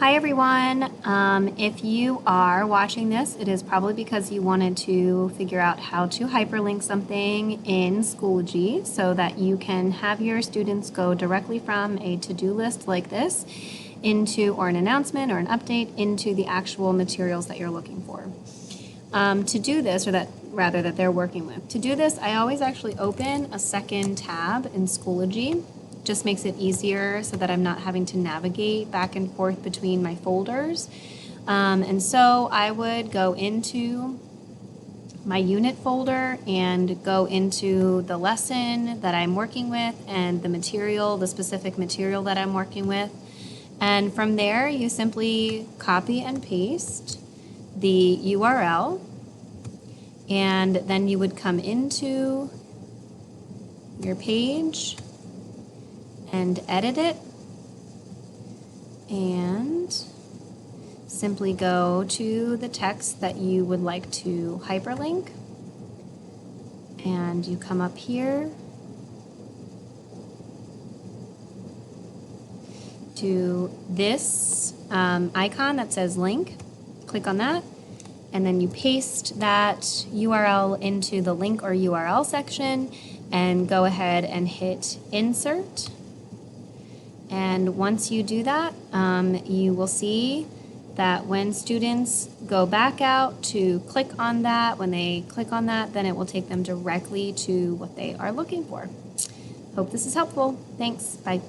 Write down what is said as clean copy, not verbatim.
Hi everyone. If you are watching this, it is probably because you wanted to figure out how to hyperlink something in Schoology so that you can have your students go directly from a to-do list like this or an announcement or an update into the actual materials that you're looking for. To do this, that they're working with. To do this, I always actually open a second tab in Schoology. Just makes it easier so that I'm not having to navigate back and forth between my folders. And so I would go into my unit folder and go into the lesson that I'm working with and the specific material that I'm working with. And from there, you simply copy and paste the URL, and then you would come into your page and edit it, and simply go to the text that you would like to hyperlink, and you come up here to this icon that says link. Click on that, and then you paste that URL into the link or URL section and go ahead and hit insert. And once you do that, you will see that when students go back out to click on that, when they click on that, then it will take them directly to what they are looking for. Hope this is helpful. Thanks. Bye.